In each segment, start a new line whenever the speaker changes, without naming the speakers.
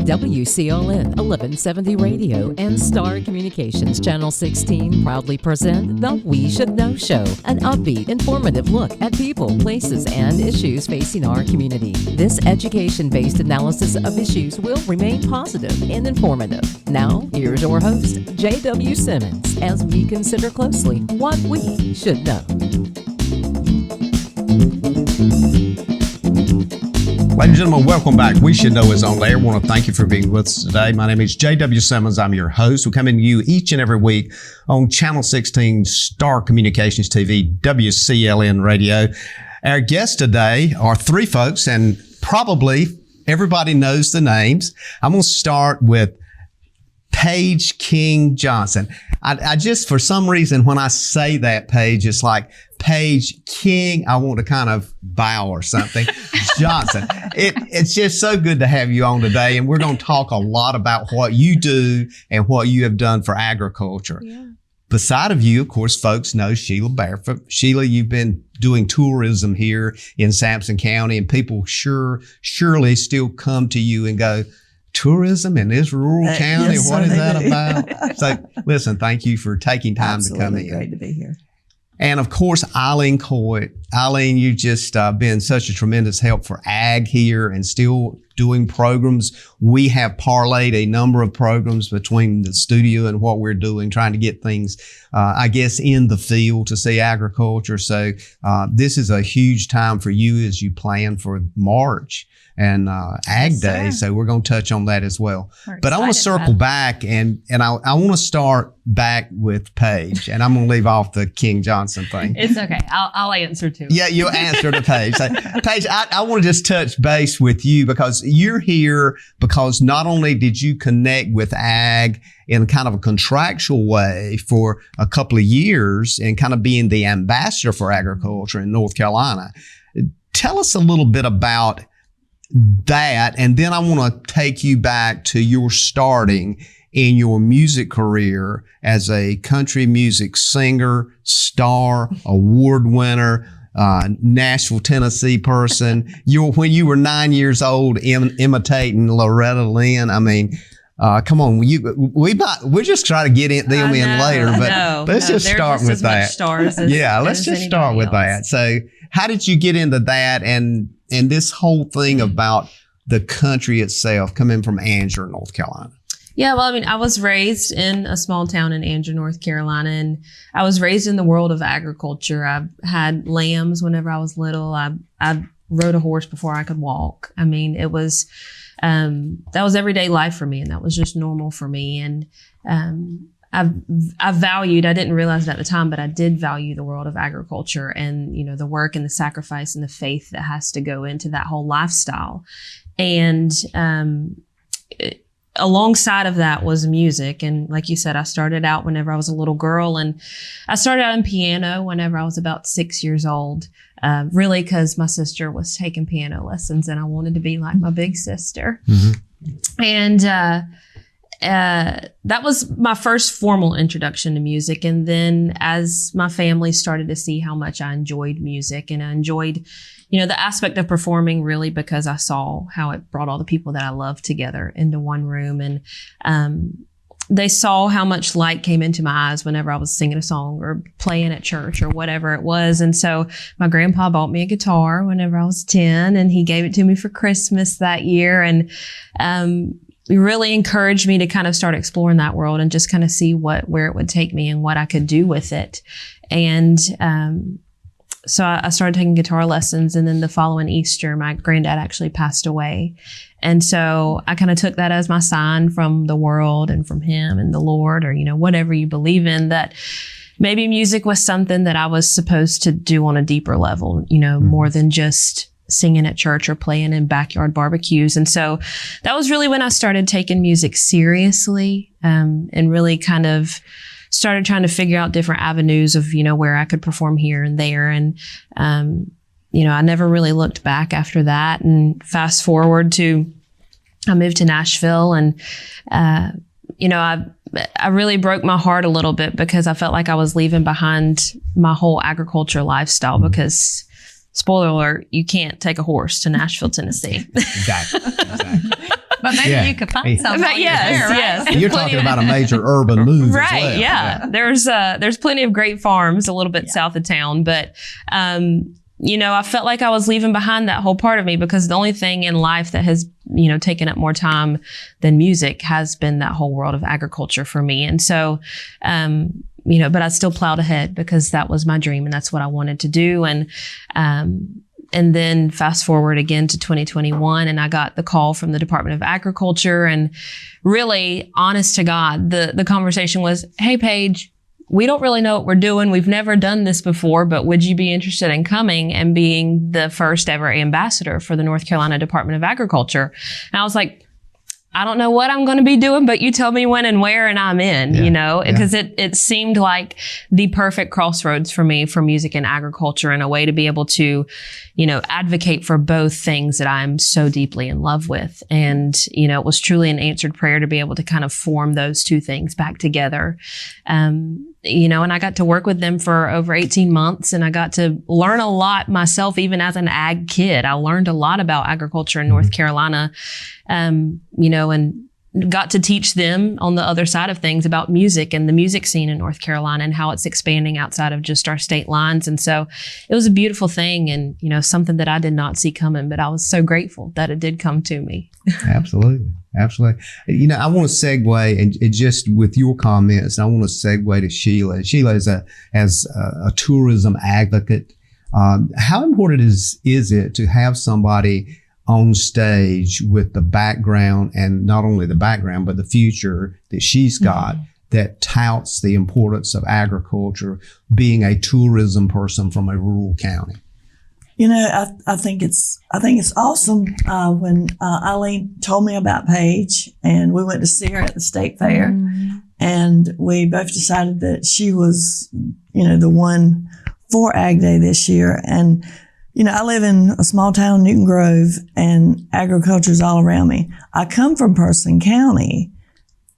WCLN 1170 Radio and Star Communications Channel 16 proudly present The We Should Know Show, an upbeat, informative look at people, places, and issues facing our community. This education-based analysis of issues will remain positive and informative. Now, here's your host, JW Simmons, as we consider closely what we should know.
Ladies and gentlemen, welcome back. We Should Know is on air. I want to thank you for being with us today. My name is JW Simmons. I'm your host. We come in to you each and every week on Channel 16, Star Communications TV, WCLN Radio. Our guests today are three folks, and probably everybody knows the names. I'm going to start with Paige King Johnson. I just, for some reason, when I say that, Paige, it's like Paige King. I want to kind of bow or something. Johnson. It's just so good to have you on today. And we're going to talk a lot about what you do and what you have done for agriculture. Yeah. Beside of you, of course, folks know Shelia Barefoot. Shelia, you've been doing tourism here in Sampson County, and people surely still come to you and go, tourism in this rural county?
Yes,
what is that about? So listen, thank you for taking time to come in.
Great to be here.
And of course, Eileen Coite. Eileen, you've just been such a tremendous help for ag here and still doing programs. We have parlayed a number of programs between the studio and what we're doing, trying to get things, I guess, in the field to see agriculture. So this is a huge time for you as you plan for March and Ag Day. So we're going to touch on that as well. But I want to circle back and I want to start back with Paige, and I'm going to leave off the King Johnson thing.
It's okay. I'll answer too.
Yeah, you'll answer to Paige. So, Paige, I want to just touch base with you because you're here because not only did you connect with ag in kind of a contractual way for a couple of years and kind of being the ambassador for agriculture in North Carolina. Tell us a little bit about that, and then I want to take you back to your starting in your music career as a country music singer, star, award winner, Nashville, Tennessee person. When you were 9 years old, imitating Loretta Lynn. I mean, come on, we're just trying to get them in later, but let's just start with that. Let's just start with that. So, how did you get into that and this whole thing about the country itself, coming from Angier, North Carolina?
Yeah, well, I mean, I was raised in a small town in Angier, North Carolina, and I was raised in the world of agriculture. I had lambs whenever I was little. I rode a horse before I could walk. I mean, it was, that was everyday life for me, and that was just normal for me. And I valued, I didn't realize it at the time, but I did value the world of agriculture and, you know, the work and the sacrifice and the faith that has to go into that whole lifestyle. And alongside of that was music. And like you said, I started out whenever I was a little girl, and I started out in piano whenever I was about 6 years old, really because my sister was taking piano lessons and I wanted to be like my big sister. Mm-hmm. And that was my first formal introduction to music. And then as my family started to see how much I enjoyed music, and I enjoyed, you know, the aspect of performing, really because I saw how it brought all the people that I loved together into one room. And they saw how much light came into my eyes whenever I was singing a song or playing at church or whatever it was. And so my grandpa bought me a guitar whenever I was 10, and he gave it to me for Christmas that year. And it really encouraged me to kind of start exploring that world and just kind of see where it would take me and what I could do with it. And so I started taking guitar lessons, and then the following Easter, my granddad actually passed away. And so I kind of took that as my sign from the world and from him and the Lord, or, you know, whatever you believe in, that maybe music was something that I was supposed to do on a deeper level, you know, more than just singing at church or playing in backyard barbecues. And so that was really when I started taking music seriously, and really kind of started trying to figure out different avenues of, you know, where I could perform here and there. And, you know, I never really looked back after that. And fast forward to, I moved to Nashville, and, you know, I really broke my heart a little bit because I felt like I was leaving behind my whole agriculture lifestyle, because spoiler alert, you can't take a horse to Nashville, Tennessee.
Exactly.
But maybe you could find somebody.
Yes,
there,
yes.
right?
You're talking about a major urban move as
Right.
well.
Yeah. There's plenty of great farms a little bit south of town, but, I felt like I was leaving behind that whole part of me because the only thing in life that has, taken up more time than music has been that whole world of agriculture for me. And so, but I still plowed ahead because that was my dream and that's what I wanted to do. And then fast forward again to 2021 and I got the call from the Department of Agriculture, and really, honest to God, the conversation was, "Hey, Paige, we don't really know what we're doing. We've never done this before, but would you be interested in coming and being the first ever ambassador for the North Carolina Department of Agriculture?" And I was like, I don't know what I'm going to be doing, but you tell me when and where and I'm in, because it seemed like the perfect crossroads for me for music and agriculture, and a way to be able to, advocate for both things that I'm so deeply in love with. And, it was truly an answered prayer to be able to kind of form those two things back together. And I got to work with them for over 18 months, and I got to learn a lot myself, even as an ag kid. I learned a lot about agriculture in North Carolina, and got to teach them on the other side of things about music and the music scene in North Carolina and how it's expanding outside of just our state lines. And so it was a beautiful thing, and, something that I did not see coming, but I was so grateful that it did come to me.
Absolutely. Absolutely. I want to segue and just with your comments, I want to segue to Shelia. Shelia as a tourism advocate. How important is it to have somebody on stage with the background, and not only the background, but the future that she's got, that touts the importance of agriculture, being a tourism person from a rural county?
I think it's awesome. When Eileen told me about Paige, and we went to see her at the state fair, and we both decided that she was, the one for Ag Day this year. And I live in a small town, Newton Grove, and agriculture's all around me. I come from Person County,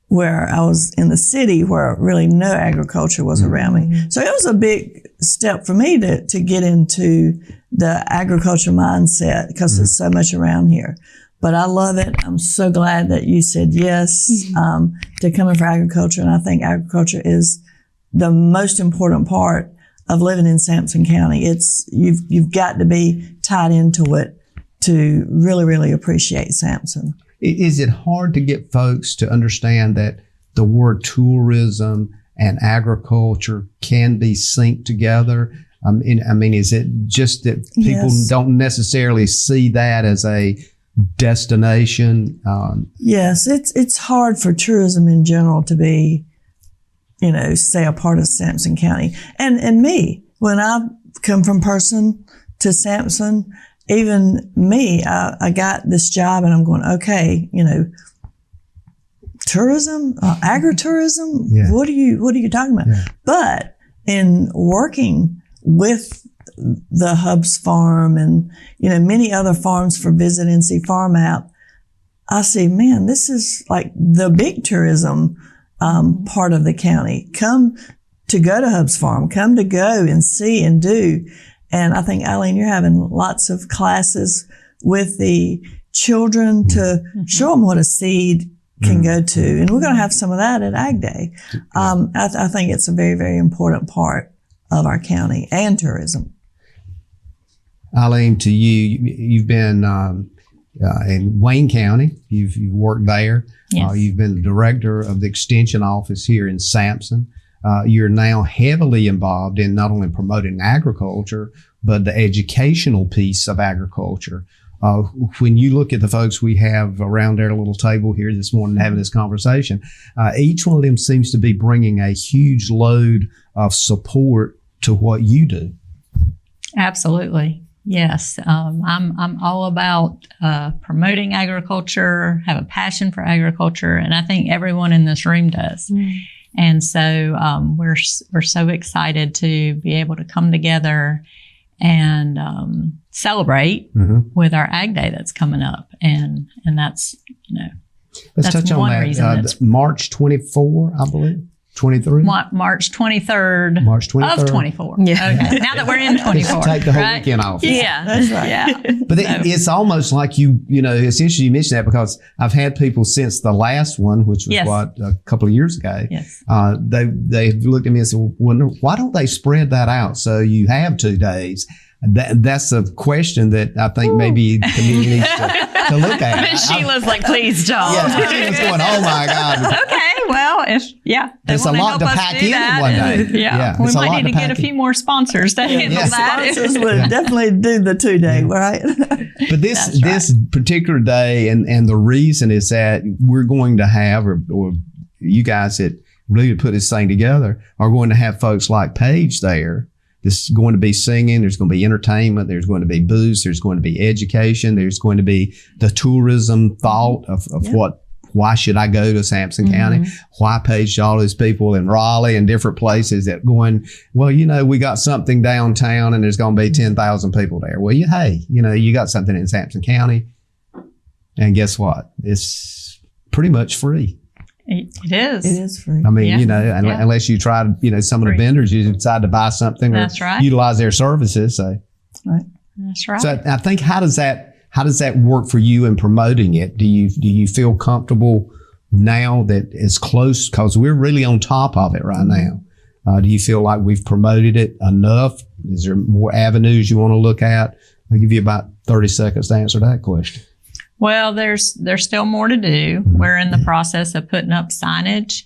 where I was in the city where really no agriculture was around me. So it was a big step for me to get into the agriculture mindset because there's so much around here. But I love it. I'm so glad that you said yes to coming for agriculture. And I think agriculture is the most important part of living in Sampson County. You've got to be tied into it to really, really appreciate Sampson.
Is it hard to get folks to understand that the word tourism and agriculture can be synced together? Is it just that people don't necessarily see that as a destination?
Yes, it's hard for tourism in general to be, say a part of Sampson County. And me, when I come from Person to Sampson, even me, I got this job and I'm going, okay, tourism, agritourism, what are you talking about? Yeah. But in working with the Hubs Farm and, many other farms for Visit NC Farm App, I see, man, this is like the big tourism part of the county. Come to go to Hubs Farm, come to go and see and do. And I think, Eileen, you're having lots of classes with the children to show them what a seed can go to. And we're going to have some of that at Ag Day. I think it's a very, very important part of our county and tourism.
Eileen, to you've been in Wayne County. You've worked there.
Yes.
You've been the director of the Extension office here in Sampson. You're now heavily involved in not only promoting agriculture, but the educational piece of agriculture. When you look at the folks we have around our little table here this morning having this conversation, each one of them seems to be bringing a huge load of support to what you do.
Absolutely. Yes. I'm all about promoting agriculture, have a passion for agriculture, and I think everyone in this room does. And so we're so excited to be able to come together and celebrate with our Ag Day that's coming up, and that's
Let's
that's
touch on
one
that.
reason.
March 24, I believe. 23?
March 23rd.
March 23rd.
Of 24.
Yeah.
Okay. Now that we're in 24.
Take the whole
right?
weekend off.
Yeah.
That's right.
Yeah.
But it's almost like it's interesting you mentioned that because I've had people since the last one, which was
Yes.
a couple of years ago.
Yes.
They've looked at me and said, well, why don't they spread that out so you have 2 days? That's a question that I think maybe the community needs to look at.
But Sheila's like, please don't.
Yeah, she was going, oh my God.
Okay. Well, they
It's a
wanna
lot
help
to
us
pack
do
in
that,
one
and-
day.
Yeah.
It's
We
a lot
might need
to
to get a
pack
few more sponsors to handle
Yeah.
that.
Sponsors would definitely do the 2-day, right?
But this
That's right.
this particular day and the reason is that we're going to have, or you guys that really put this thing together are going to have folks like Paige there. This is going to be singing. There's going to be entertainment. There's going to be booths. There's going to be education. There's going to be the tourism thought of why should I go to Sampson County? Why Paige all these people in Raleigh and different places that going, well, we got something downtown and there's going to be 10,000 people there. Well, you got something in Sampson County. And guess what? It's pretty much free.
It is.
It is free.
I mean,
Yeah.
unless you try to, some of the
Free.
vendors, you decide to buy something or
That's right.
utilize their services. So,
That's right.
so I think how does that work for you in promoting it? Do you feel comfortable now that it's close? Because we're really on top of it right now. Do you feel like we've promoted it enough? Is there more avenues you want to look at? I'll give you about 30 seconds to answer that question.
Well, there's still more to do. We're in the process of putting up signage,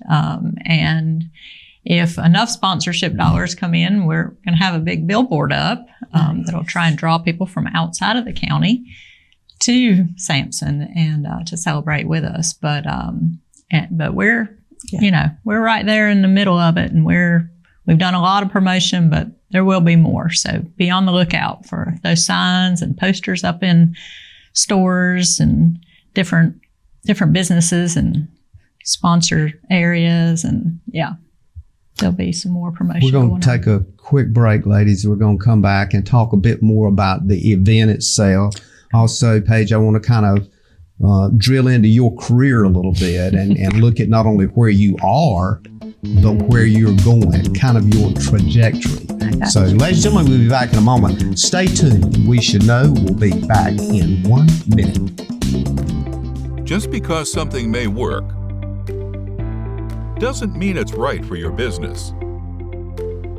and if enough sponsorship dollars come in, we're going to have a big billboard up that'll try and draw people from outside of the county to Sampson and to celebrate with us. But we're we're right there in the middle of it, and we've done a lot of promotion, but there will be more. So be on the lookout for those signs and posters up in stores and different businesses and sponsor areas, and there'll be some more promotion.
We're going to take a quick break, ladies. We're going to come back and talk a bit more about the event itself. Also, Paige, I want to kind of drill into your career a little bit and look at not only where you are, but where you're going, kind of your trajectory. So, ladies and gentlemen, we'll be back in a moment. Stay tuned. We Should Know. We'll be back in 1 minute.
Just because something may work doesn't mean it's right for your business.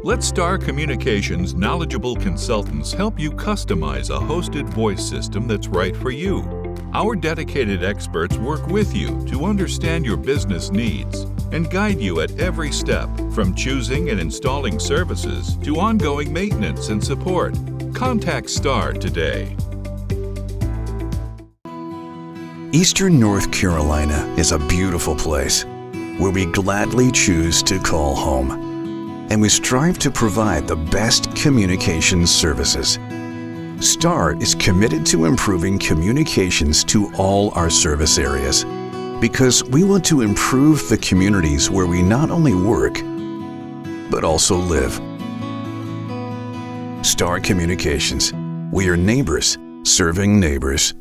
Let Star Communications' knowledgeable consultants help you customize a hosted voice system that's right for you. Our dedicated experts work with you to understand your business needs and guide you at every step, from choosing and installing services to ongoing maintenance and support. Contact Star today.
Eastern North Carolina is a beautiful place where we gladly choose to call home, and we strive to provide the best communications services. Star is committed to improving communications to all our service areas because we want to improve the communities where we not only work, but also live. Star Communications. We are neighbors serving neighbors.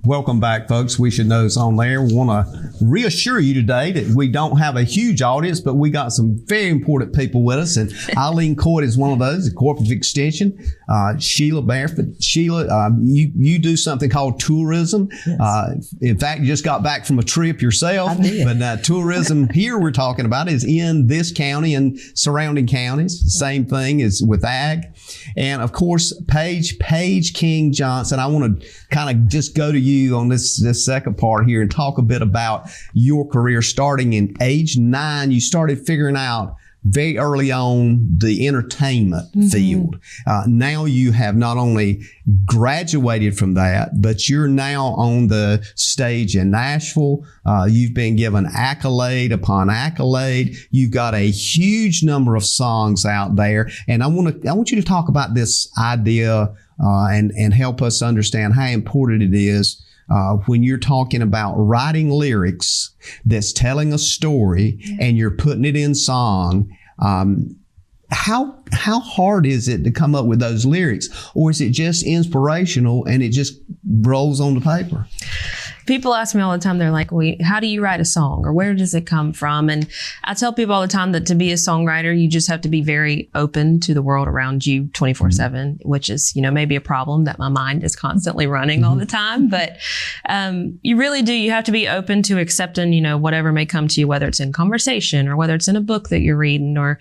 Welcome back, folks. We Should Know is on there. Want
reassure you today that we don't have a huge audience, but we got some very important people with us. And Eileen Coite is one of those, the Cooperative Extension. Shelia Barefoot. Shelia, you do something called tourism. Yes. In fact, you just got back from a trip yourself.
I did.
But tourism here we're talking about is in this county and surrounding counties. Same thing as with ag. And of course, Paige King Johnson. I want to kind of just go to you on this second part here and talk a bit about your career. Starting in age 9, you started figuring out very early on the entertainment field. Now you have not only graduated from that, but you're now on the stage in Nashville. You've been given accolade upon accolade. You've got a huge number of songs out there, and I want you to talk about this idea and help us understand how important it is. When you're talking about writing lyrics that's telling a story and you're putting it in song, how hard is it to come up with those lyrics, or is it just inspirational and it just rolls on the paper?
People ask me all the time, they're like, well, how do you write a song, or where does it come from? And I tell people all the time that to be a songwriter, you just have to be very open to the world around you 24/7, which is, maybe a problem that my mind is constantly running all the time. But you really do. You have to be open to accepting, whatever may come to you, whether it's in conversation or whether it's in a book that you're reading or,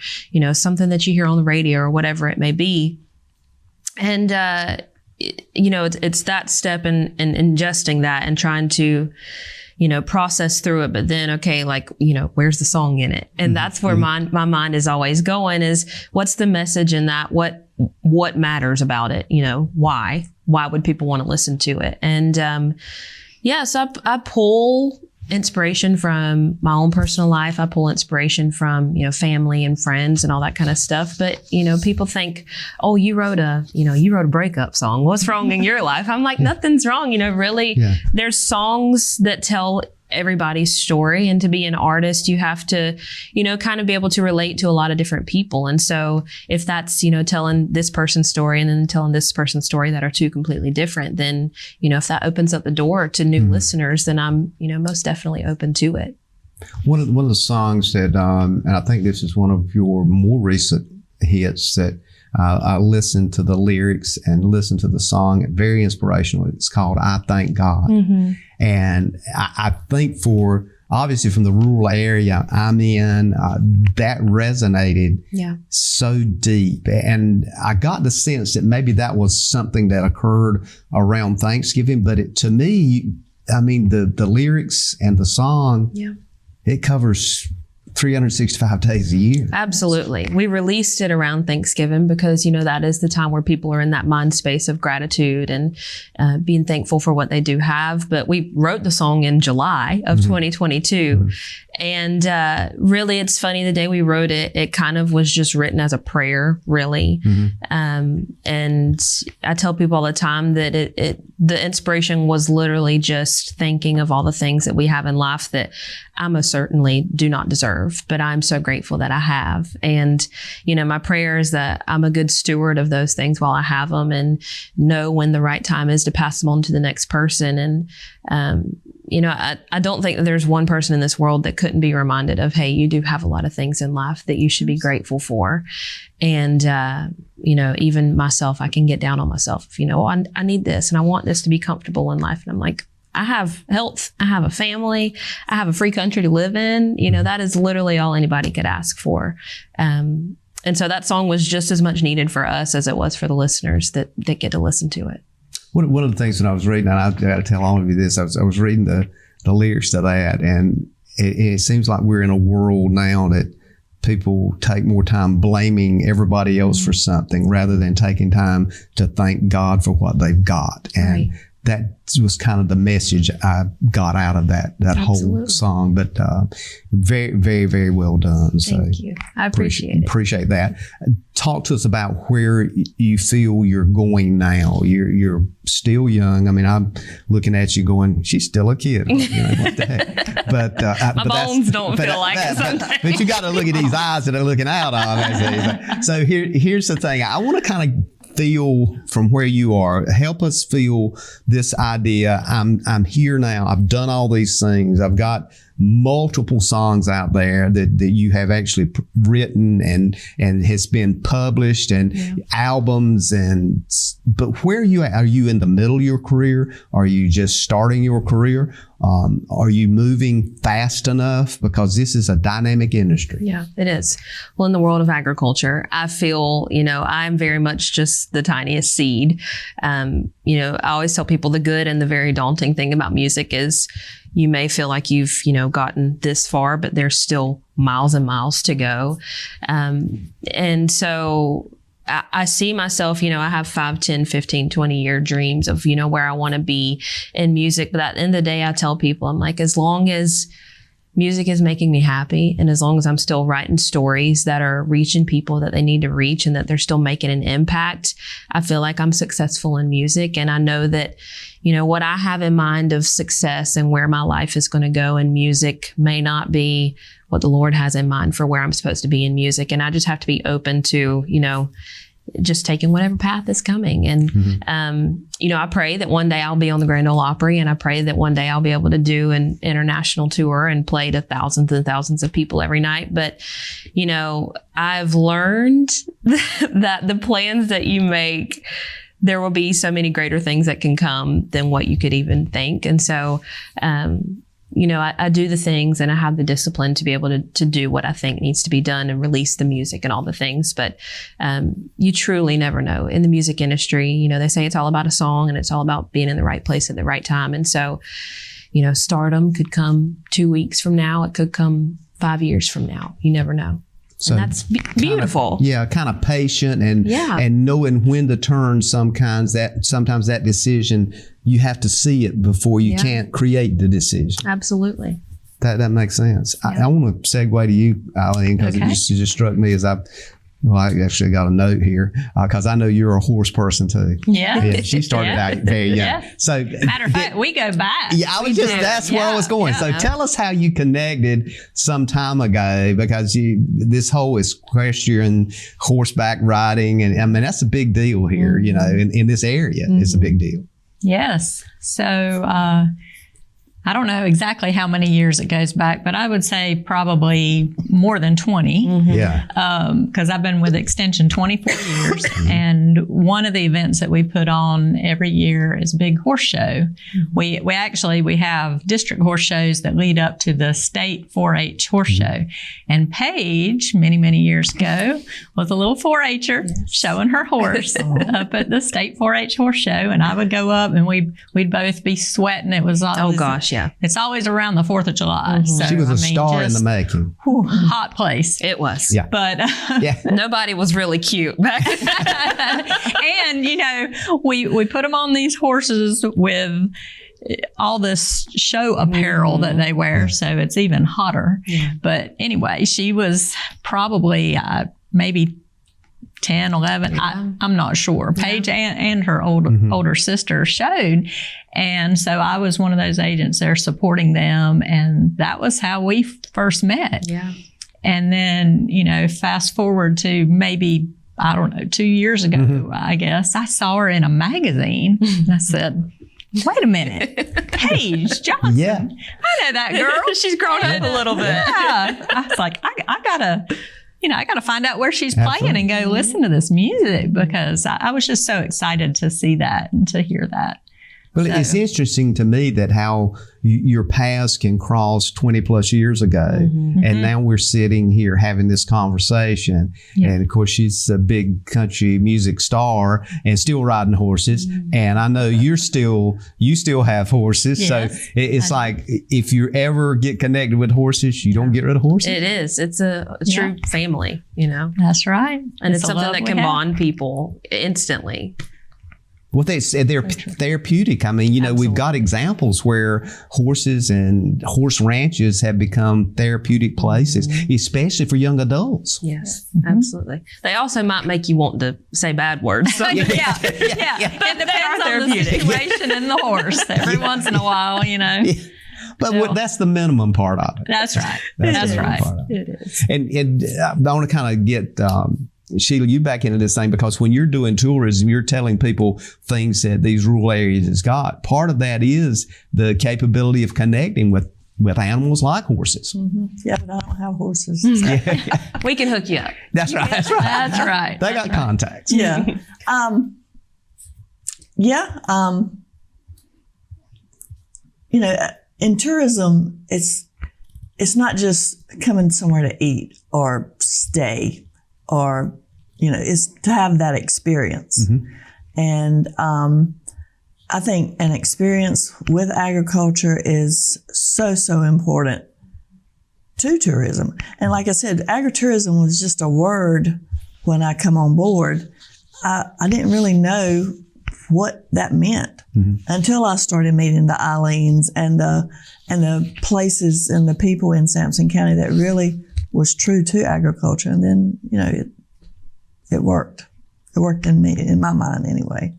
something that you hear on the radio or whatever it may be. And, it's that step in ingesting that and trying to, process through it. But then, okay, where's the song in it? And that's where my mind is always going, is what's the message in that? What matters about it? Why would people want to listen to it? And, so I pull inspiration from my own personal life. I pull inspiration from, family and friends and all that kind of stuff. But, people think, oh, you wrote a breakup song. What's wrong in your life? I'm like, nothing's wrong. Really, there's songs that tell everybody's story. And to be an artist, you have to, kind of be able to relate to a lot of different people. And so if that's, telling this person's story and then telling this person's story that are two completely different, then, if that opens up the door to new listeners, then I'm, most definitely open to it.
One of the songs that, and I think this is one of your more recent hits that I listened to the lyrics and listened to the song. Very inspirational. It's called I Thank God. And I think obviously from the rural area I'm in, that resonated so deep. And I got the sense that maybe that was something that occurred around Thanksgiving. But to me, the lyrics and the song, it covers 365 days a year.
Absolutely. We released it around Thanksgiving because, that is the time where people are in that mind space of gratitude and being thankful for what they do have. But we wrote the song in July of 2022. And really, it's funny, the day we wrote it, it kind of was just written as a prayer, really. And I tell people all the time that the inspiration was literally just thinking of all the things that we have in life that I most certainly do not deserve, but I'm so grateful that I have. And, my prayer is that I'm a good steward of those things while I have them and know when the right time is to pass them on to the next person. And, I don't think that there's one person in this world that couldn't be reminded of, hey, you do have a lot of things in life that you should be grateful for. And, even myself, I can get down on myself. I need this and I want this to be comfortable in life. And I'm like, I have health, I have a family, I have a free country to live in. That is literally all anybody could ask for. And so that song was just as much needed for us as it was for the listeners that get to listen to it.
One of the things that I was reading, and I've got to tell all of you this, I was reading the lyrics to that, and it seems like we're in a world now that people take more time blaming everybody else for something rather than taking time to thank God for what they've got. And that was kind of the message I got out of that whole song. But very, very, very well done.
Thank you. I appreciate it.
Appreciate that. Talk to us about where you feel you're going now. You're still young. I'm looking at you going, she's still a kid. What the heck? But
my bones don't feel like it sometimes.
But you got to look at these eyes that are looking out on me. So here's the thing. I want to kind of feel from where you are. Help us feel this idea. I'm here now. I've done all these things. I've got multiple songs out there that you have actually written and has been published and albums but where are you at? Are you in the middle of your career? Are you just starting your career? Are you moving fast enough? Because this is a dynamic industry.
Yeah, it is. Well, in the world of agriculture, I feel, I'm very much just the tiniest seed. I always tell people the good and the very daunting thing about music is you may feel like you've, gotten this far, but there's still miles and miles to go. And so I see myself, I have 5, 10, 15, 20-year dreams of, where I want to be in music. But at the end of the day, I tell people, I'm like, as long as music is making me happy and as long as I'm still writing stories that are reaching people that they need to reach and that they're still making an impact, I feel like I'm successful in music. And I know that, what I have in mind of success and where my life is going to go in music may not be what the Lord has in mind for where I'm supposed to be in music. And I just have to be open to, just taking whatever path is coming. And, I pray that one day I'll be on the Grand Ole Opry, and I pray that one day I'll be able to do an international tour and play to thousands and thousands of people every night. But, I've learned that the plans that you make, there will be so many greater things that can come than what you could even think. And so, I do the things and I have the discipline to be able to do what I think needs to be done and release the music and all the things. But you truly never know. In the music industry, they say it's all about a song and it's all about being in the right place at the right time. And so, stardom could come 2 weeks from now. It could come 5 years from now. You never know. So and that's beautiful.
Kind of patient and knowing when to turn sometimes that decision, you have to see it before you can't create the decision.
Absolutely.
That makes sense. Yeah. I want to segue to you, Eileen, because it just struck me as I actually got a note here because I know you're a horse person too.
Yeah.
She started out very young.
Yeah.
So
matter of fact, we go back.
Yeah, that's where I was going. So tell us how you connected some time ago because this whole equestrian horseback riding and I mean that's a big deal here, in this area. It's a big deal.
Yes. So I don't know exactly how many years it goes back, but I would say probably more than 20.
Yeah.
Because I've been with Extension 24 years. And one of the events that we put on every year is a big horse show. We have district horse shows that lead up to the state 4-H horse show. And Paige, many, many years ago, was a little 4-H'er showing her horse up at the state 4-H horse show. And I would go up and we'd both be sweating. It was always,
oh gosh. Yeah.
It's always around the 4th of July. So,
she was a star in the making.
Hot place.
It was.
Yeah.
But
nobody was really cute back then.
And, we put them on these horses with all this show apparel that they wear. So it's even hotter. Yeah. But anyway, she was probably maybe 10, 11, I'm not sure. Paige and her older sister showed. And so I was one of those agents there supporting them. And that was how we first met. Yeah. And then, fast forward to maybe, 2 years ago, I guess, I saw her in a magazine. And I said, wait a minute, Paige Johnson. Yeah. I know that girl.
She's grown up a little bit.
Yeah. I was like, I got to find out where she's playing and go listen to this music because I was just so excited to see that and to hear that.
Well, it's interesting to me that how your paths can cross 20 plus years ago. And now we're sitting here having this conversation. Yeah. And of course, she's a big country music star and still riding horses. And I know you still have horses. Yes, so it's like if you ever get connected with horses, you don't get rid of horses.
It is. It's a true family,
That's right.
And it's something that can bond people instantly.
Well, they're therapeutic. I mean,
Absolutely.
We've got examples where horses and horse ranches have become therapeutic places, especially for young adults.
Yes, absolutely. They also might make you want to say bad words. So.
Yeah. It depends on the situation and the horse. Every once in a while, Yeah.
But that's the minimum part of it.
That's right. That's right.
It is.
And I want to kind of get Shelia, you back into this thing because when you're doing tourism, you're telling people things that these rural areas has got. Part of that is the capability of connecting with with animals like horses.
Mm-hmm. Yeah, but I don't have horses.
We can hook you up.
That's right. That's right.
That's right.
They got contacts.
Yeah. In tourism, it's not just coming somewhere to eat or stay or, it's to have that experience.
Mm-hmm.
And I think an experience with agriculture is so, so important to tourism. And like I said, agritourism was just a word when I come on board. I didn't really know what that meant until I started meeting the Eileens and the places and the people in Sampson County that really was true to agriculture. And then, it worked. It worked in my mind anyway.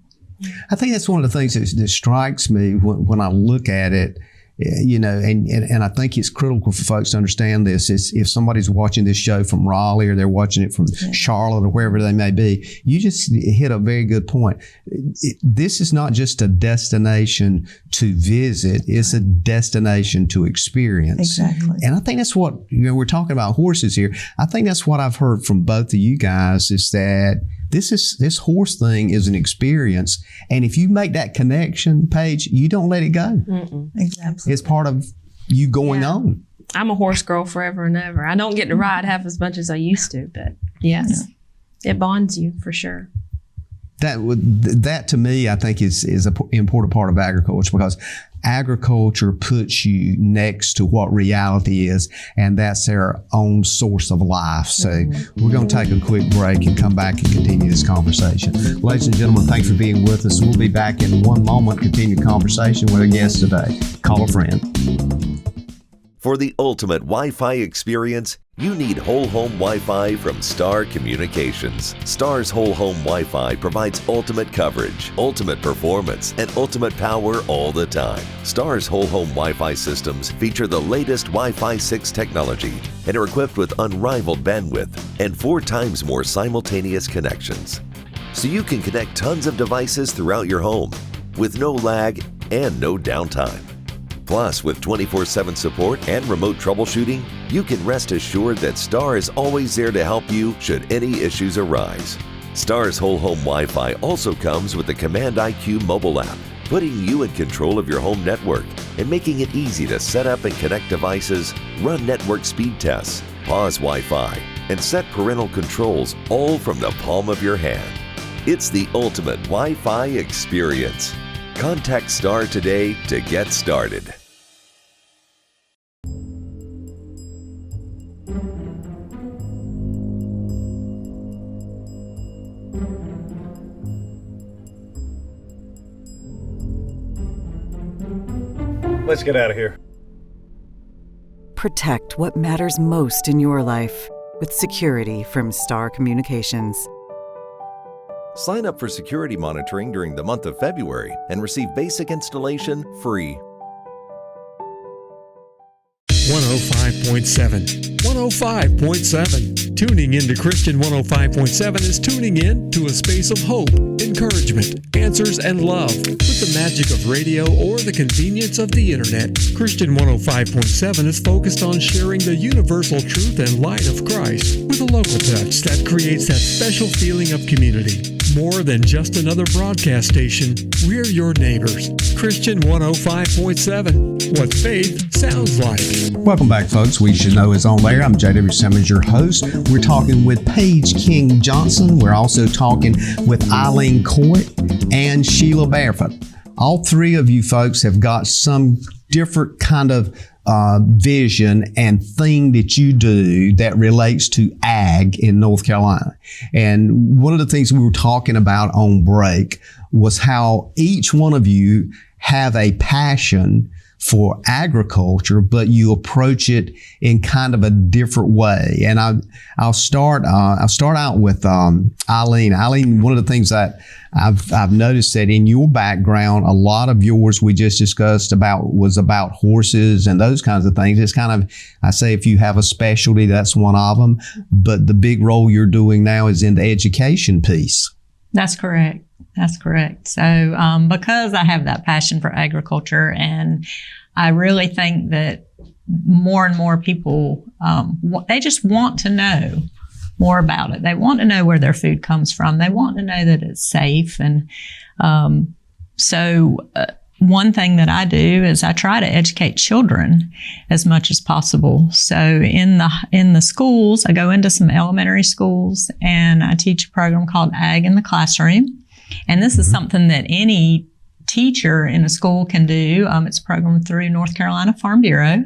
I think that's one of the things that strikes me when I look at it, and I think it's critical for folks to understand this. Is if somebody's watching this show from Raleigh or they're watching it from Charlotte or wherever they may be, you just hit a very good point. This is not just a destination to visit; it's a destination to experience.
Exactly.
And I think that's what we're talking about horses here. I think that's what I've heard from both of you guys is that this horse thing is an experience, and if you make that connection, Paige, you don't let it go.
Mm-mm.
Exactly.
It's part of you going on.
I'm a horse girl forever and ever. I don't get to ride half as much as I used to, but yes, it bonds you for sure.
That to me, I think is an important part of agriculture, because agriculture puts you next to what reality is, and that's their own source of life. So we're going to take a quick break and come back and continue this conversation. Ladies and gentlemen, thanks for being with us. We'll be back in one moment, continue conversation with our guest today. Call a friend.
For the ultimate Wi-Fi experience, you need Whole Home Wi-Fi from Star Communications. Star's Whole Home Wi-Fi provides ultimate coverage, ultimate performance, and ultimate power all the time. Star's Whole Home Wi-Fi systems feature the latest Wi-Fi 6 technology and are equipped with unrivaled bandwidth and 4 times more simultaneous connections. So you can connect tons of devices throughout your home with no lag and no downtime. Plus, with 24/7 support and remote troubleshooting, you can rest assured that Star is always there to help you should any issues arise. Star's Whole Home Wi-Fi also comes with the Command IQ mobile app, putting you in control of your home network and making it easy to set up and connect devices, run network speed tests, pause Wi-Fi, and set parental controls all from the palm of your hand. It's the ultimate Wi-Fi experience. Contact Star today to get started.
Let's get out of here.
Protect what matters most in your life with security from Star Communications.
Sign up for security monitoring during the month of February and receive basic installation free.
105.7. 105.7. Tuning into Christian 105.7 is tuning in to a space of hope, encouragement, answers, and love. With the magic of radio or the convenience of the internet, Christian 105.7 is focused on sharing the universal truth and light of Christ with a local touch that creates that special feeling of community. More than just another broadcast station, we're your neighbors. Christian 105.7. What faith sounds like.
Welcome back, folks. We Should Know is on there. I'm JW Simmons, your host. We're talking with Paige King Johnson. We're also talking with Eileen, Coite, and Shelia Barefoot. All three of you folks have got some different kind of vision and thing that you do that relates to ag in North Carolina. And one of the things we were talking about on break was how each one of you have a passion for agriculture, but you approach it in kind of a different way. And I'll start out with Eileen. Eileen, one of the things that I've noticed that in your background, a lot of yours we just discussed was about horses and those kinds of things. It's kind of, I say, if you have a specialty, that's one of them. But the big role you're doing now is in the education piece.
That's correct. That's correct. So because I have that passion for agriculture, and I really think that more and more people, they just want to know more about it. They want to know where their food comes from. They want to know that it's safe. And so one thing that I do is I try to educate children as much as possible. So in the schools, I go into some elementary schools and I teach a program called Ag in the Classroom. And this is something that any teacher in a school can do. It's a program through North Carolina Farm Bureau,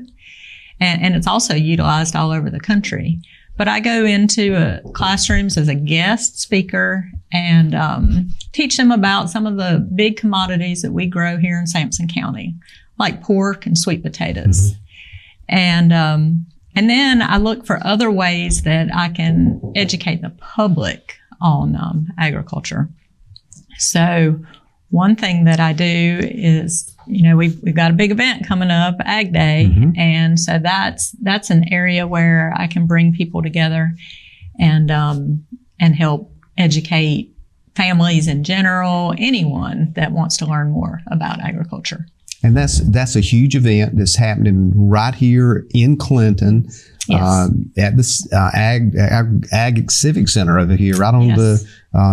and it's also utilized all over the country. But I go into classrooms as a guest speaker and teach them about some of the big commodities that we grow here in Sampson County, like pork and sweet potatoes. And then I look for other ways that I can educate the public on agriculture. So one thing that I do is, we've got a big event coming up, Ag Day, and so that's an area where I can bring people together and help educate families in general, anyone that wants to learn more about agriculture.
And that's a huge event that's happening right here in Clinton.
Yes.
At the Ag Civic Center over here, right on the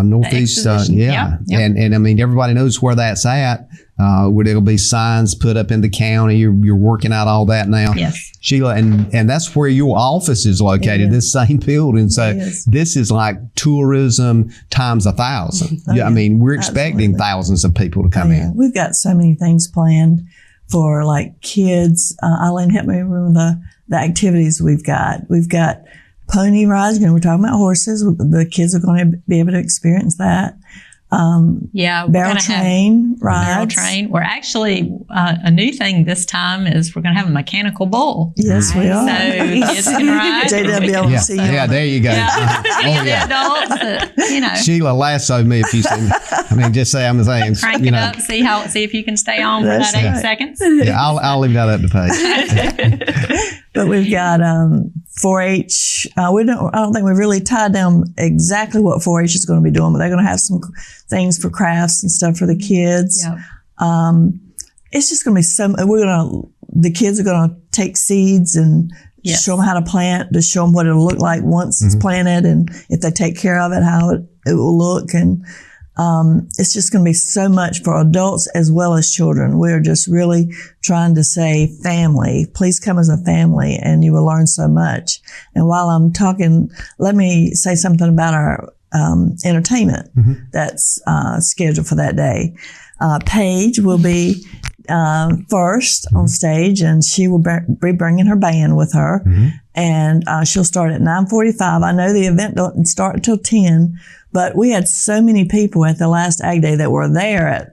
northeast.
Yep.
And I mean, everybody knows where that's at. Where there'll be signs put up in the county. You're working out all that now.
Yes.
Sheila, and that's where your office is located, this same building. So this is like tourism times 1,000. I mean, we're expecting thousands of people to come in.
We've got so many things planned for like kids. Eileen, help me remember the activities we've got. We've got pony rides. We're talking about horses. The kids are going to be able to experience that. Barrel train rides.
Barrel train. We're actually, a new thing this time is we're going to have a mechanical bull.
Yes, we are.
So kids can ride.
JW, will see you.
Yeah, there you go.
Adults,
Sheila lassoed me if you see me. I mean, just say I'm saying.
Crank it up, see if you can stay on for that 8 seconds.
Yeah, I'll leave that up to Paige.
But we've got 4-H. I don't think we've really tied down exactly what 4-H is going to be doing, but they're going to have some things for crafts and stuff for the kids.
Yep.
It's just going to be the kids are going to take seeds and show them how to plant, to show them what it'll look like once it's planted, and if they take care of it, how it will look. And it's just going to be so much for adults as well as children. We're just really trying to say, family, please come as a family and you will learn so much. And while I'm talking, let me say something about our entertainment that's scheduled for that day. Paige will be first on stage, and she will be bringing her band with her. And she'll start at 9:45. I know the event doesn't start until 10, but we had so many people at the last Ag Day that were there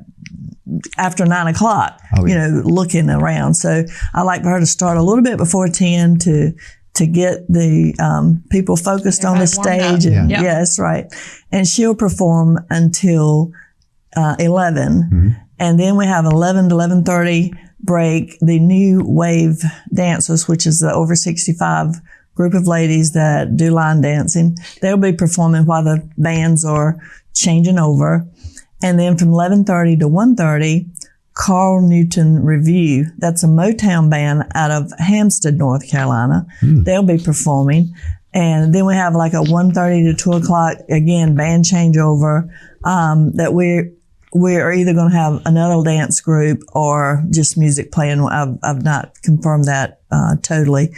after 9 o'clock, looking around. So I like for her to start a little bit before 10 to get the people focused on the stage. And, yeah, that's right. And she'll perform until 11. And then we have 11 to 11:30 break, the new wave dancers, which is the over 65 group of ladies that do line dancing. They'll be performing while the bands are changing over. And then from 11:30 to 1:30, Carl Newton Review. That's a Motown band out of Hampstead, North Carolina. They'll be performing. And then we have like a 1:30 to 2 o'clock, again, band changeover, that we're either going to have another dance group or just music playing. I've not confirmed that totally.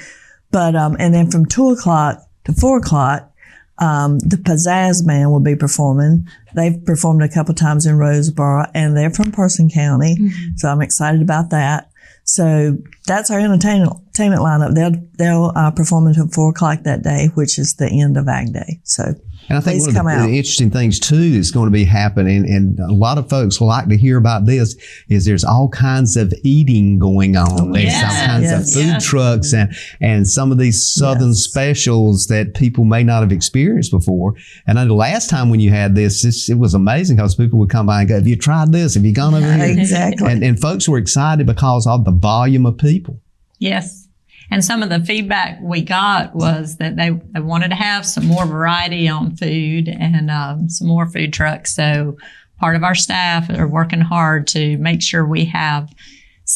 But and then from 2 o'clock to 4 o'clock, the Pizzazz Band will be performing. They've performed a couple times in Roseboro, and they're from Person County. So I'm excited about that. So that's our entertainment lineup. They'll perform until 4 o'clock that day, which is the end of Ag Day. So.
And I think one of the interesting things too that's going to be happening, and a lot of folks like to hear about this, is there's all kinds of eating going on. There's all kinds of food trucks and some of these southern specials that people may not have experienced before. And I know the last time when you had this, it was amazing because people would come by and go, "Have you tried this? Have you gone over here?"
Exactly.
And folks were excited because of the volume of people.
Yes. And some of the feedback we got was that they wanted to have some more variety on food and some more food trucks. So part of our staff are working hard to make sure we have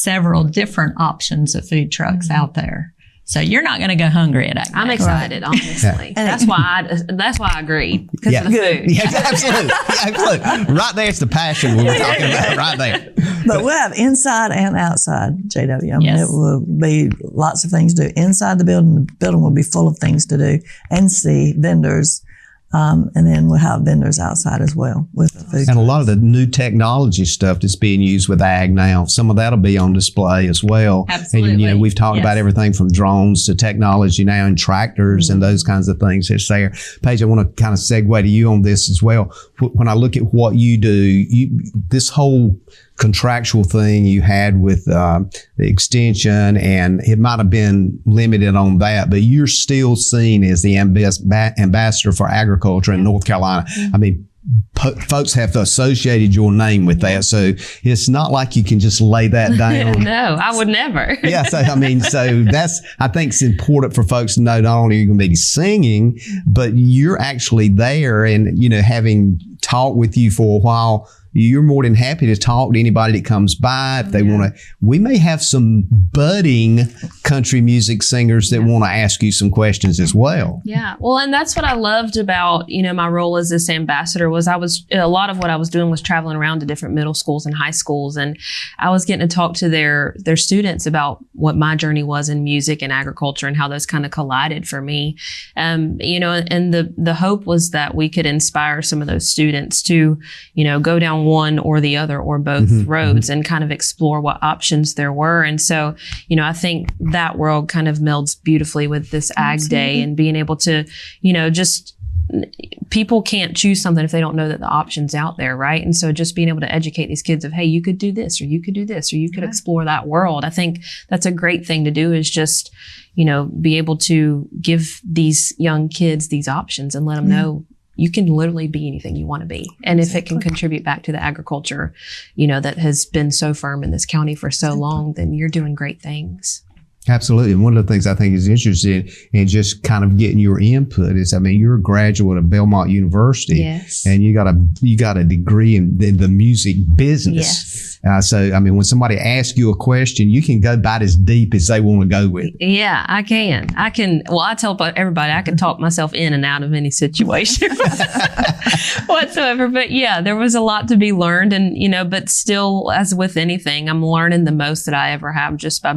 several different options of food trucks out there. So you're not going to go hungry at Ag Day.
I'm excited, honestly. That's why I agreed, because of the food.
Yeah, absolutely. Yeah, absolutely. Right there's the passion we were talking about, right there.
But we'll have inside and outside, JW. I mean,
Yes.
it will be lots of things to do. Inside the building will be full of things to do and see vendors. And then we'll have vendors outside as well with the food.
And a lot of the new technology stuff that's being used with ag now, some of that'll be on display as well.
Absolutely.
And, we've talked about everything from drones to technology now and tractors and those kinds of things that's there. Paige, I want to kind of segue to you on this as well. When I look at what you do, this whole contractual thing you had with the extension, and it might have been limited on that, but you're still seen as the ambassador for agriculture in North Carolina. I mean, folks have associated your name with that, so it's not like you can just lay that down.
No, I would never.
Yeah, so that's, I think it's important for folks to know, not only are you going to be singing, but you're actually there, and having talked with you for a while, you're more than happy to talk to anybody that comes by if they want to. We may have some budding country music singers that want to ask you some questions as well.
Yeah. Well, and that's what I loved about, my role as this ambassador was a lot of what I was doing was traveling around to different middle schools and high schools. And I was getting to talk to their students about what my journey was in music and agriculture and how those kind of collided for me. And the hope was that we could inspire some of those students to, go down one or the other or both roads and kind of explore what options there were. And so, I think that world kind of melds beautifully with this Ag Day and being able to, just people can't choose something if they don't know that the option's out there, right? And so just being able to educate these kids of, hey, you could do this, or you could do this, or you could explore that world. I think that's a great thing to do, is just, be able to give these young kids these options and let them know you can literally be anything you want to be. And if it can contribute back to the agriculture, that has been so firm in this county for so long, then you're doing great things.
Absolutely. And one of the things I think is interesting in just kind of getting your input is, you're a graduate of Belmont University.
Yes.
And you got a degree in the music business.
Yes.
So when somebody asks you a question, you can go about as deep as they want to go with it.
Yeah, I can. Well, I tell everybody I can talk myself in and out of any situation whatsoever. But yeah, there was a lot to be learned, and, but still, as with anything, I'm learning the most that I ever have just by,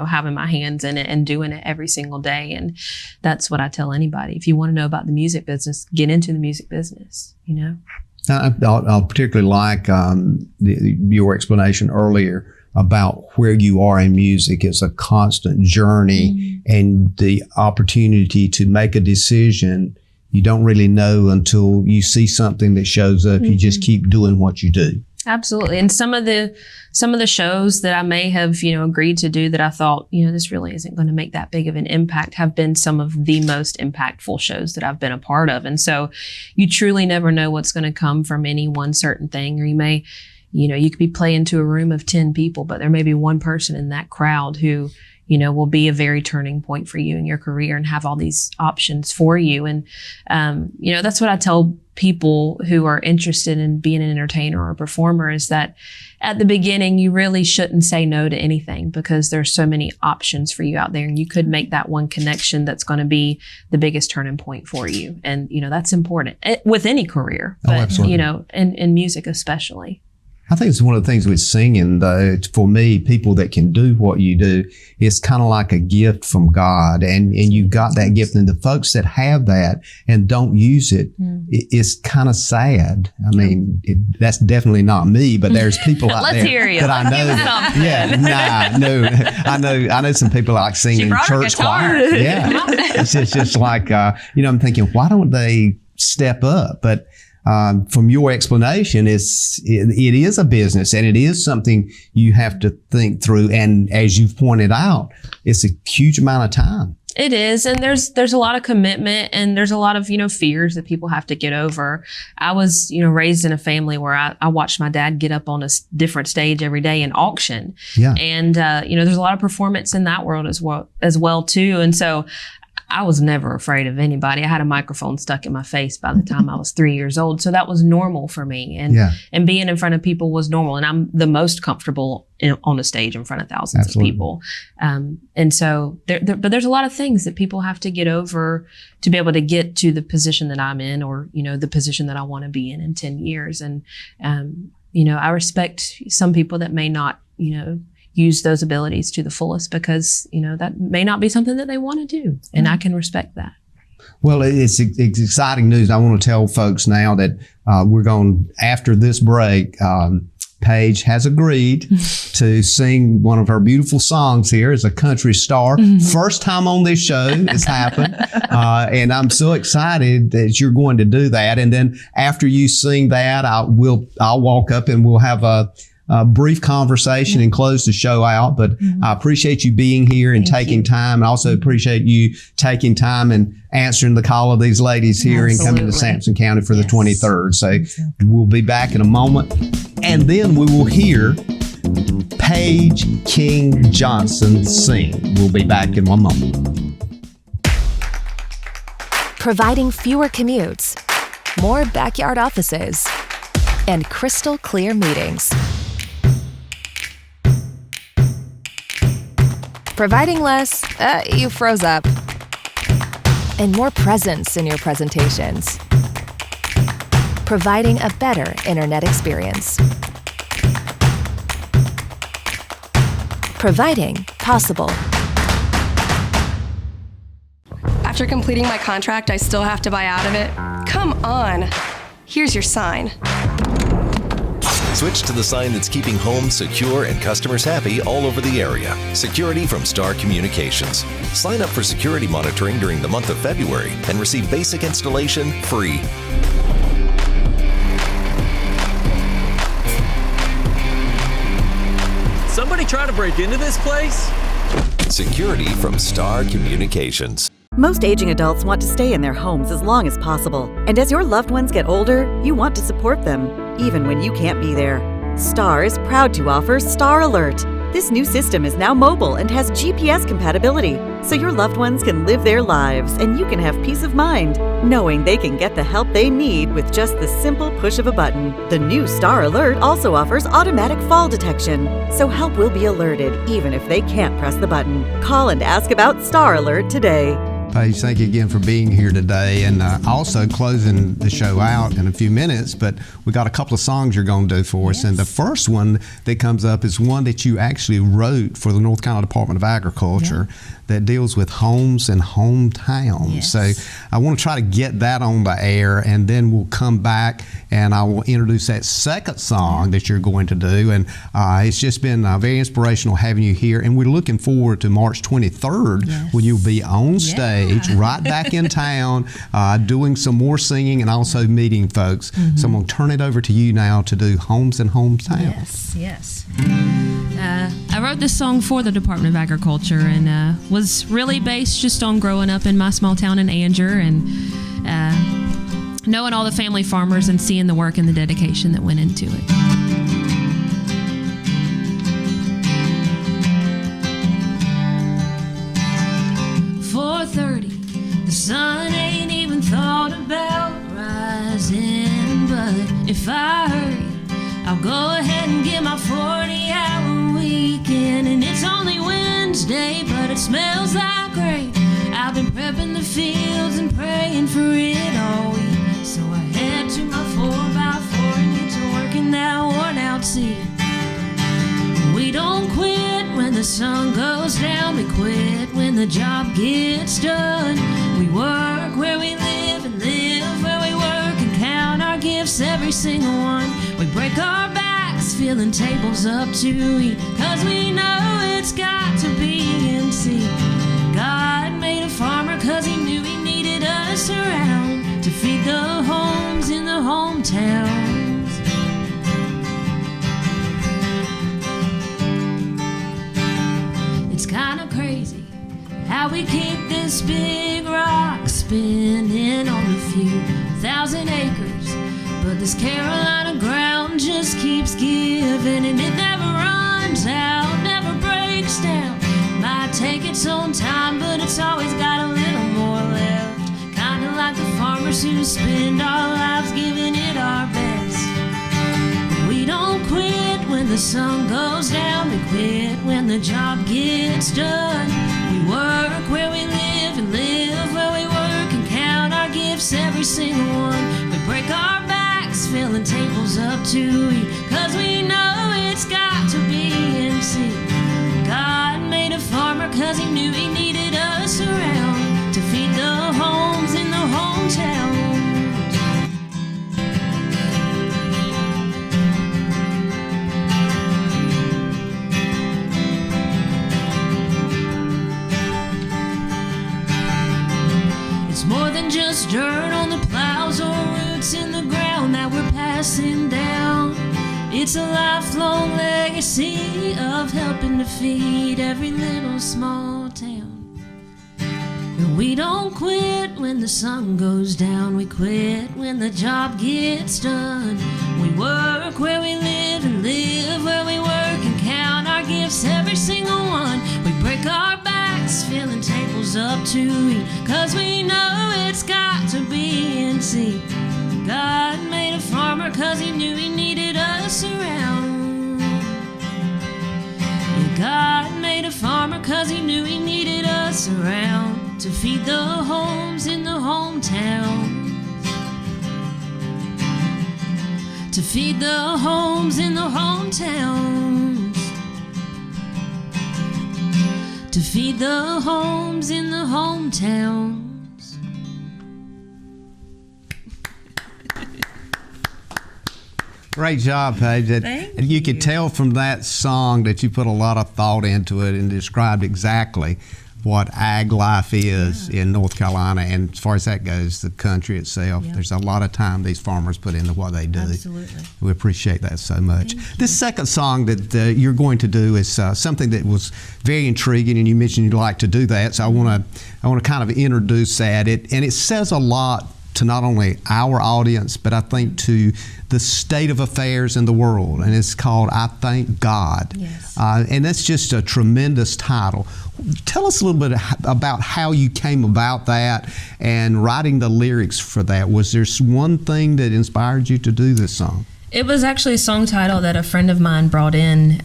having my hands in it and doing it every single day. And that's what I tell anybody. If you want to know about the music business, get into the music business,
I particularly like your explanation earlier about where you are in music. It's a constant journey, and the opportunity to make a decision, you don't really know until you see something that shows up. You just keep doing what you do.
Absolutely. And some of the shows that I may have, agreed to do that I thought, this really isn't going to make that big of an impact, have been some of the most impactful shows that I've been a part of. And so you truly never know what's going to come from any one certain thing, or you may, you could be playing to a room of 10 people, but there may be one person in that crowd who, will be a very turning point for you in your career and have all these options for you. And, that's what I tell people who are interested in being an entertainer or a performer, is that at the beginning, you really shouldn't say no to anything, because there's so many options for you out there, and you could make that one connection that's going to be the biggest turning point for you. And, that's important with any career, but,
absolutely.
In music especially.
I think it's one of the things with singing, though, for me, people that can do what you do, it's kind of like a gift from God, and you've got that gift. And the folks that have that and don't use it, it's kind of sad. That's definitely not me, but there's people out there that I know. I know some people like singing church choir. Yeah, it's just like I'm thinking, why don't they step up? But from your explanation, it is a business, and it is something you have to think through. And as you've pointed out, it's a huge amount of time.
It is. And there's a lot of commitment, and there's a lot of, fears that people have to get over. I was, raised in a family where I watched my dad get up on a different stage every day and auction. Yeah. And, there's a lot of performance in that world as well too. And so I was never afraid of anybody. I had a microphone stuck in my face by the time I was 3 years old. So that was normal for me. And being in front of people was normal. And I'm the most comfortable on a stage in front of thousands of people. And so but there's a lot of things that people have to get over to be able to get to the position that I'm in, or, the position that I want to be in 10 years. And, I respect some people that may not, use those abilities to the fullest because, that may not be something that they want to do. And I can respect that.
Well, it's exciting news. I want to tell folks now that we're going, after this break, Paige has agreed to sing one of her beautiful songs here as a country star. First time on this show it's happened. And I'm so excited that you're going to do that. And then after you sing that, I'll walk up and we'll have a brief conversation and close the show out. But I appreciate you being here and taking time. I also appreciate you taking time and answering the call of these ladies here and coming to Sampson County for the 23rd. So we'll be back in a moment. And then we will hear Paige King Johnson sing. We'll be back in one moment.
Providing fewer commutes, more backyard offices, and crystal clear meetings. Providing less, you froze up, and more presence in your presentations. Providing a better internet experience. Providing possible.
After completing my contract, I still have to buy out of it? Come on. Here's your sign.
Switch to the sign that's keeping homes secure and customers happy all over the area. Security from Star Communications. Sign up for security monitoring during the month of February and receive basic installation free.
Somebody trying to break into this place?
Security from Star Communications.
Most aging adults want to stay in their homes as long as possible. And as your loved ones get older, you want to support them, even when you can't be there. Star is proud to offer Star Alert. This new system is now mobile and has GPS compatibility, so your loved ones can live their lives and you can have peace of mind, knowing they can get the help they need with just the simple push of a button. The new Star Alert also offers automatic fall detection, so help will be alerted even if they can't press the button. Call and ask about Star Alert today.
Paige, thank you again for being here today, and also closing the show out in a few minutes, but we got a couple of songs you're going to do for us, and the first one that comes up is one that you actually wrote for the North Carolina Department of Agriculture that deals with homes and hometowns. So I want to try to get that on the air, and then we'll come back and I will introduce that second song that you're going to do, and it's just been very inspirational having you here, and we're looking forward to March 23rd when you'll be on stage right back in town doing some more singing and also meeting folks. So I'm going to turn it over to you now to do Homes and Hometowns.
Yes. I wrote this song for the Department of Agriculture and was really based just on growing up in my small town in Anger and knowing all the family farmers and seeing the work and the dedication that went into it. The sun ain't even thought about rising, but if I hurry, I'll go ahead and get my 40-hour weekend. And it's only Wednesday, but it smells like rain. I've been prepping the fields and praying for it all week. So I head to my 4x4 and get to work in that worn-out seat. We don't quit when the sun goes down. We quit when the job gets done. We work where we live and live where we work and count our gifts, every single one. We break our backs, filling tables up to eat, 'cause we know it's got to be NC. God made a farmer 'cause he knew he needed us around to feed the homes in the hometowns. It's kind of crazy how we keep this big rock spinning on a few thousand acres, but this Carolina ground just keeps giving, and it never runs out, never breaks down. Might take its own time, but it's always got a little more
farmers who spend our lives giving it our best. We don't quit when the sun goes down, we quit when the job gets done. We work where we live and live where we work and count our gifts, every single one. We break our backs, filling tables up to eat, 'cause we know it's got to be NC. God made a farmer 'cause he knew he needed us around to feed the homes in the hometown. It's more than just dirt on the plows or roots in the ground that we're passing down. It's a lifelong legacy of helping to feed every little small town. And we don't quit when the sun goes down, we quit when the job gets done. We work where we live and live where we work and count our gifts, every single one. We break our backs, filling tables up to eat, 'cause we know it's got to be NC. God made a farmer 'cause he knew he needed us around. Yeah, God made a farmer 'cause he knew he needed us around to feed the homes in the hometown. To feed the homes in the hometowns. To feed the homes in the hometowns.
Great job, Paige.
Thank
you could tell from that song that you put a lot of thought into it and described exactly what ag life is in North Carolina, and as far as that goes, the country itself.
Yeah.
There's a lot of time these farmers put into what they do.
Absolutely.
We appreciate that so much. This second song that you're going to do is something that was very intriguing, and you mentioned you'd like to do that, so I want to kind of introduce that. And it says a lot to not only our audience, but I think to the state of affairs in the world. And it's called I Thank God.
Yes.
And that's just a tremendous title. Tell us a little bit about how you came about that and writing the lyrics for that. Was there one thing that inspired you to do this song?
It was actually a song title that a friend of mine brought in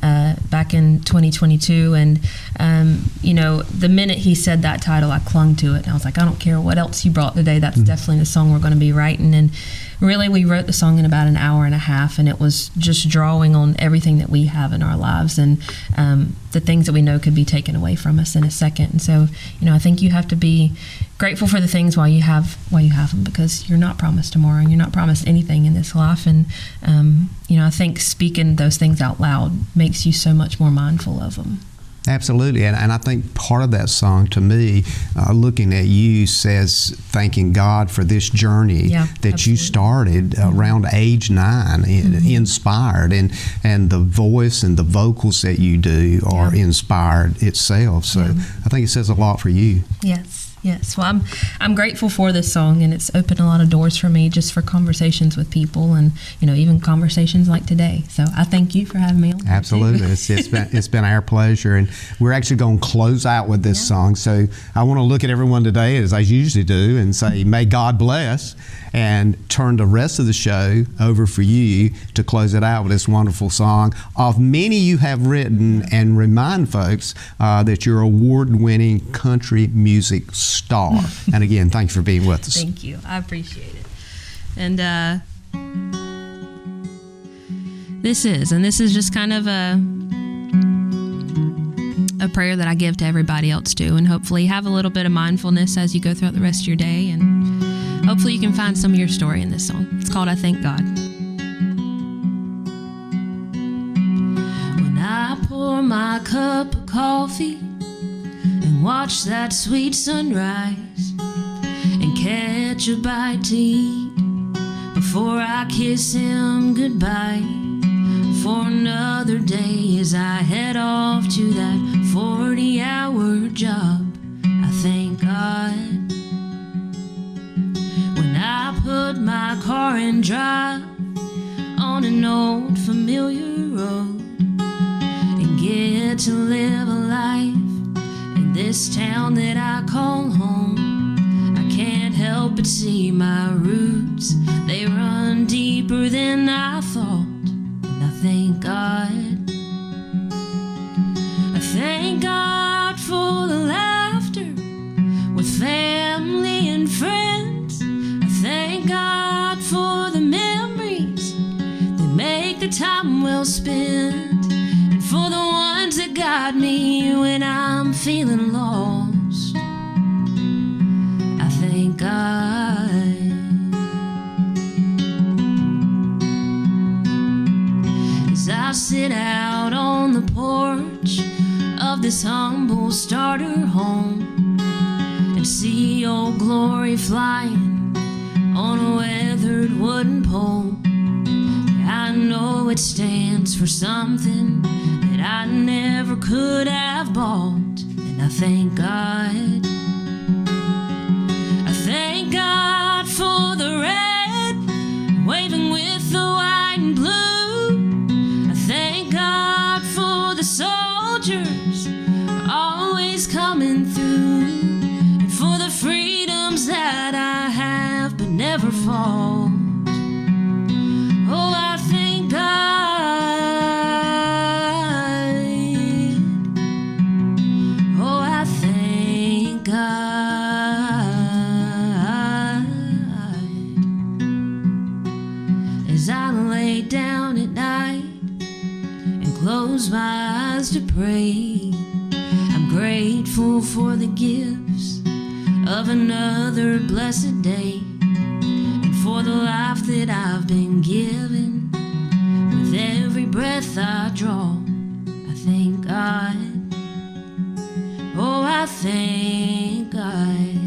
back in 2022, and the minute he said that title, I clung to it, and I was like, I don't care what else you brought today, that's definitely the song we're going to be writing. And really, we wrote the song in about an hour and a half, and it was just drawing on everything that we have in our lives and the things that we know could be taken away from us in a second. And so, I think you have to be grateful for the things while you have them, because you're not promised tomorrow, and you're not promised anything in this life. And I think speaking those things out loud makes you so much more mindful of them.
Absolutely, and I think part of that song, to me, looking at you, says thanking God for this journey that you started around age 9, inspired, and the voice and the vocals that you do are inspired itself. So I think it says a lot for you.
Yes. Well, I'm grateful for this song, and it's opened a lot of doors for me just for conversations with people, and even conversations like today. So I thank you for having me on.
Absolutely, it's been our pleasure, and we're actually going to close out with this song. So I want to look at everyone today, as I usually do, and say, "May God bless," and turn the rest of the show over for you to close it out with this wonderful song of many you have written, and remind folks that you're award-winning country music star. And again, thank you for being with us.
Thank you. I appreciate it. And this is just kind of a prayer that I give to everybody else too, and hopefully have a little bit of mindfulness as you go throughout the rest of your day, and hopefully you can find some of your story in this song. It's called I Thank God.
When I pour my cup of coffee and watch that sweet sunrise and catch a bite to eat before I kiss him goodbye for another day, as I head off to that 40-hour job, I thank God. When I put my car in drive on an old familiar road and get to live a life in this town that I call home, I can't help help but see my roots. They run deeper than I thought, and I thank God. I thank God for the laughter with family and friends. I thank God for the memories that make the time well spent, and for the ones that guide me when I'm feeling lost. I thank God. As I sit out on the porch of this humble starter home and see Old Glory flying on a weathered wooden pole, I know it stands for something that I never could have bought, and I thank God. I thank God for the red waving with the white and blue. I thank God for the soldiers always coming through, and for the freedoms that I have but never fought. Oh, I thank God. Oh, I thank God. As I lay down at night and close my eyes to pray, I'm grateful for the gifts of another blessed day, and for the life that I've been given. With every breath I draw, I thank God. Oh, I thank God.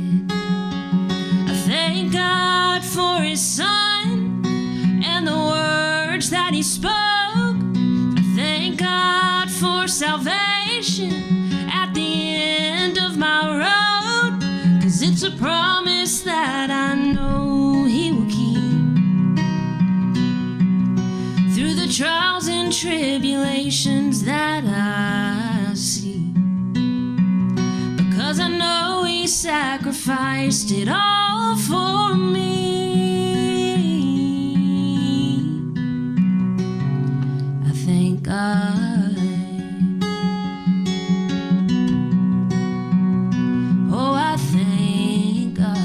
I thank God for His Son and the words that He spoke. I thank God for salvation at the end of my road, 'cause it's a promise that I know He will keep. Through the trials and tribulations that I see, because I know He sacrificed it all for me. I thank God. Oh, I thank God.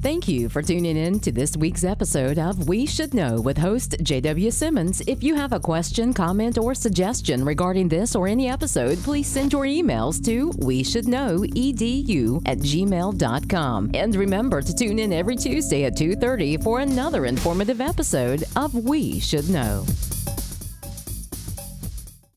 Thank you for tuning in to this week's episode of We Should Know with host JW Simmons. If you have a question, comment, or suggestion regarding this or any episode, please send your emails to weshouldknowedu@gmail.com. And remember to tune in every Tuesday at 2:30 for another informative episode of We Should Know.